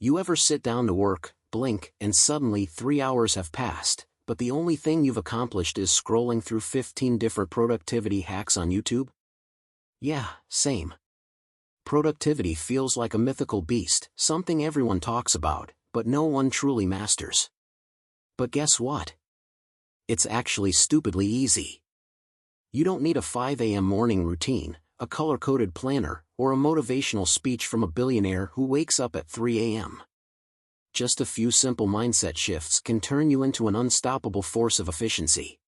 You ever sit down to work, blink, and suddenly 3 hours have passed, but the only thing you've accomplished is scrolling through 15 different productivity hacks on YouTube? Yeah, same. Productivity feels like a mythical beast, something everyone talks about, but no one truly masters. But guess what? It's actually stupidly easy. You don't need a 5 a.m. morning routine, a color-coded planner, or a motivational speech from a billionaire who wakes up at 3 a.m. Just a few simple mindset shifts can turn you into an unstoppable force of efficiency.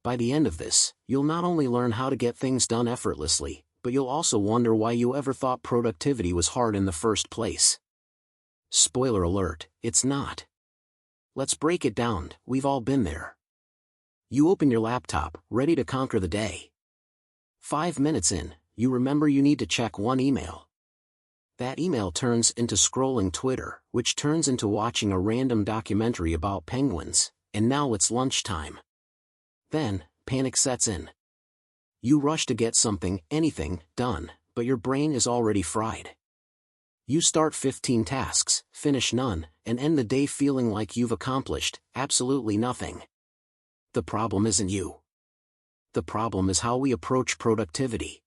By the end of this, you'll not only learn how to get things done effortlessly, but you'll also wonder why you ever thought productivity was hard in the first place. Spoiler alert, it's not. Let's break it down, we've all been there. You open your laptop, ready to conquer the day. 5 minutes in, you remember you need to check one email. That email turns into scrolling Twitter, which turns into watching a random documentary about penguins, and now it's lunchtime. Then, panic sets in. You rush to get something, anything, done, but your brain is already fried. You start 15 tasks, finish none, and end the day feeling like you've accomplished absolutely nothing. The problem isn't you. The problem is how we approach productivity.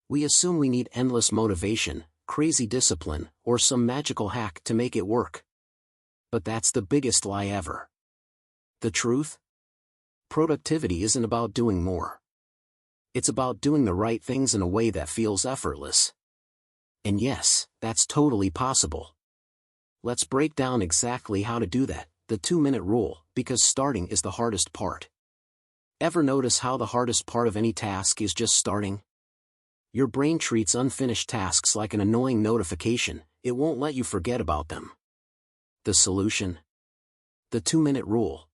We assume we need endless motivation, crazy discipline, or some magical hack to make it work. But that's the biggest lie ever. The truth? Productivity isn't about doing more. It's about doing the right things in a way that feels effortless. And yes, that's totally possible. Let's break down exactly how to do that, the 2-minute rule, because starting is the hardest part. Ever notice how the hardest part of any task is just starting? Your brain treats unfinished tasks like an annoying notification, it won't let you forget about them. The solution? The 2-minute rule.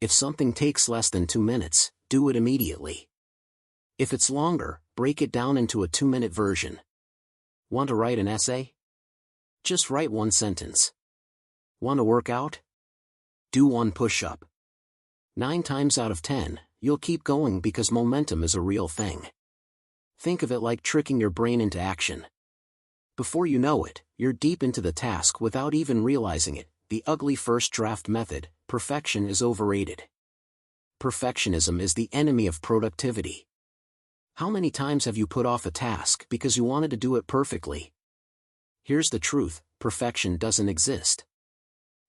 If something takes less than 2 minutes, do it immediately. If it's longer, break it down into a 2-minute version. Want to write an essay? Just write 1 sentence. Want to work out? Do 1 push-up. 9 times out of 10, you'll keep going because momentum is a real thing. Think of it like tricking your brain into action. Before you know it, you're deep into the task without even realizing it. The ugly first draft method, perfection is overrated. Perfectionism is the enemy of productivity. How many times have you put off a task because you wanted to do it perfectly? Here's the truth, perfection doesn't exist.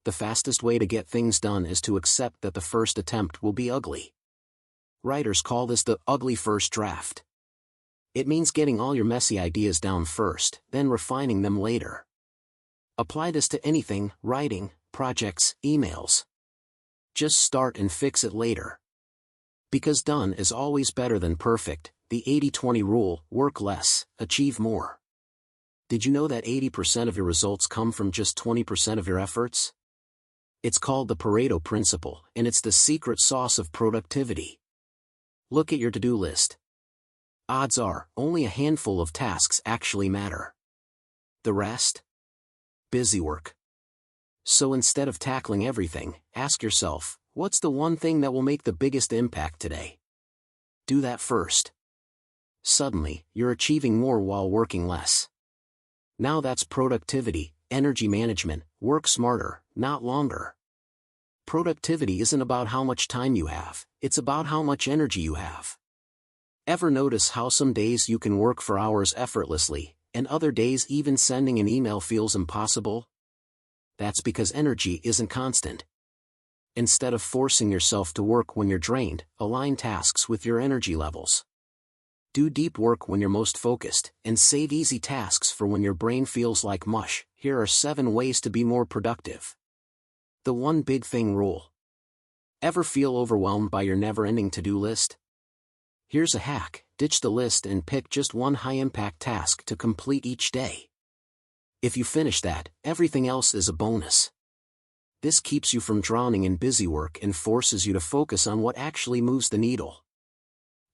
The fastest way to get things done is to accept that the first attempt will be ugly. Writers call this the ugly first draft. It means getting all your messy ideas down first, then refining them later. Apply this to anything, writing, projects, emails. Just start and fix it later. Because done is always better than perfect, the 80-20 rule, work less, achieve more. Did you know that 80% of your results come from just 20% of your efforts? It's called the Pareto principle, and it's the secret sauce of productivity. Look at your to-do list. Odds are, only a handful of tasks actually matter. The rest? Busy work. So instead of tackling everything, ask yourself, what's the one thing that will make the biggest impact today? Do that first. Suddenly, you're achieving more while working less. Now that's productivity, energy management, work smarter, not longer. Productivity isn't about how much time you have, it's about how much energy you have. Ever notice how some days you can work for hours effortlessly, and other days even sending an email feels impossible? That's because energy isn't constant. Instead of forcing yourself to work when you're drained, align tasks with your energy levels. Do deep work when you're most focused, and save easy tasks for when your brain feels like mush. Here are 7 ways to be more productive. The one big thing rule. Ever feel overwhelmed by your never-ending to-do list? Here's a hack, ditch the list and pick just one high-impact task to complete each day. If you finish that, everything else is a bonus. This keeps you from drowning in busy work and forces you to focus on what actually moves the needle.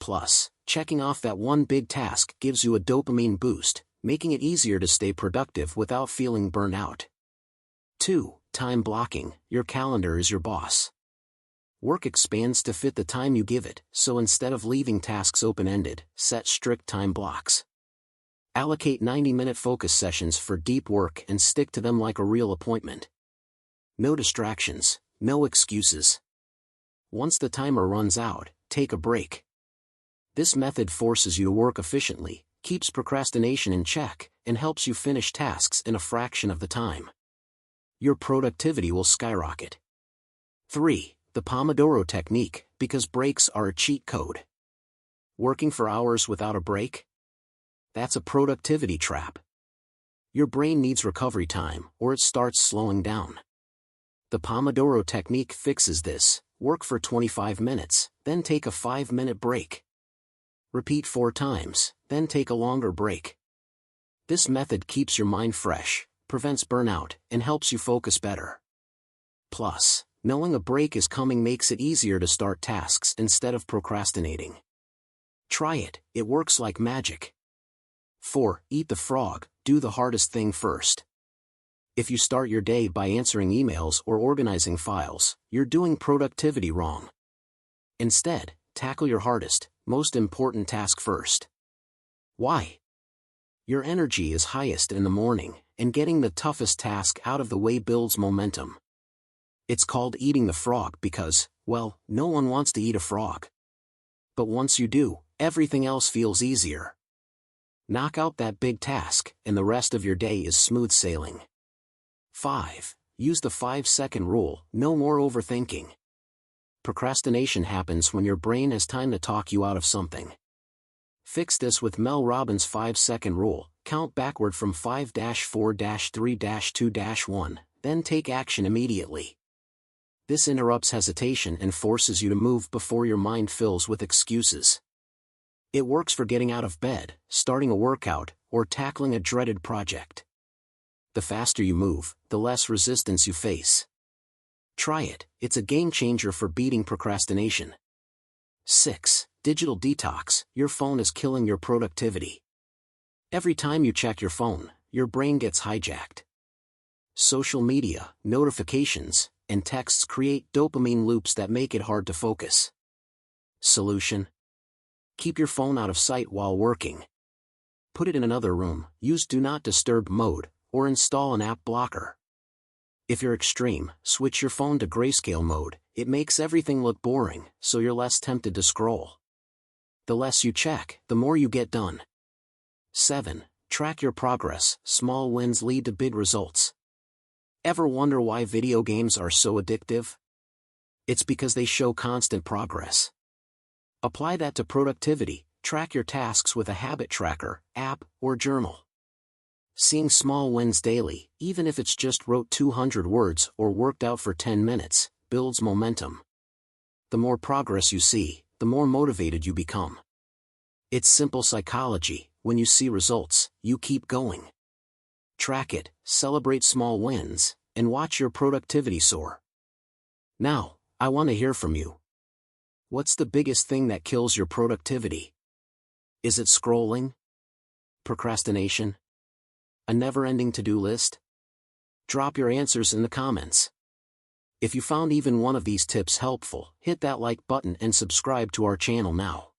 Plus, checking off that one big task gives you a dopamine boost, making it easier to stay productive without feeling burnt out. 2. Time blocking. Your calendar is your boss. Work expands to fit the time you give it, so instead of leaving tasks open-ended, set strict time blocks. Allocate 90-minute focus sessions for deep work and stick to them like a real appointment. No distractions, no excuses. Once the timer runs out, take a break. This method forces you to work efficiently, keeps procrastination in check, and helps you finish tasks in a fraction of the time. Your productivity will skyrocket. 3. The Pomodoro Technique, because breaks are a cheat code. Working for hours without a break? That's a productivity trap. Your brain needs recovery time, or it starts slowing down. The Pomodoro Technique fixes this. Work for 25 minutes, then take a 5-minute break. Repeat 4 times, then take a longer break. This method keeps your mind fresh, prevents burnout, and helps you focus better. Plus, knowing a break is coming makes it easier to start tasks instead of procrastinating. Try it, it works like magic. 4. Eat the frog, do the hardest thing first. If you start your day by answering emails or organizing files, you're doing productivity wrong. Instead, tackle your hardest, most important task first. Why? Your energy is highest in the morning, and getting the toughest task out of the way builds momentum. It's called eating the frog because, well, no one wants to eat a frog. But once you do, everything else feels easier. Knock out that big task, and the rest of your day is smooth sailing. 5. Use the 5-second rule, no more overthinking. Procrastination happens when your brain has time to talk you out of something. Fix this with Mel Robbins' 5-second rule, count backward from 5-4-3-2-1, then take action immediately. This interrupts hesitation and forces you to move before your mind fills with excuses. It works for getting out of bed, starting a workout, or tackling a dreaded project. The faster you move, the less resistance you face. Try it, it's a game changer for beating procrastination. 6. Digital detox, your phone is killing your productivity. Every time you check your phone, your brain gets hijacked. Social media, notifications, and texts create dopamine loops that make it hard to focus. Solution? Keep your phone out of sight while working. Put it in another room, use Do Not Disturb mode, or install an app blocker. If you're extreme, switch your phone to grayscale mode. It makes everything look boring, so you're less tempted to scroll. The less you check, the more you get done. 7. Track your progress. Small wins lead to big results. Ever wonder why video games are so addictive? It's because they show constant progress. Apply that to productivity. Track your tasks with a habit tracker, app, or journal. Seeing small wins daily, even if it's just wrote 200 words or worked out for 10 minutes, builds momentum. The more progress you see, the more motivated you become. It's simple psychology. When you see results, you keep going. Track it, celebrate small wins, and watch your productivity soar. Now, I want to hear from you. What's the biggest thing that kills your productivity? Is it scrolling? Procrastination? A never-ending to-do list? Drop your answers in the comments. If you found even one of these tips helpful, hit that like button and subscribe to our channel now.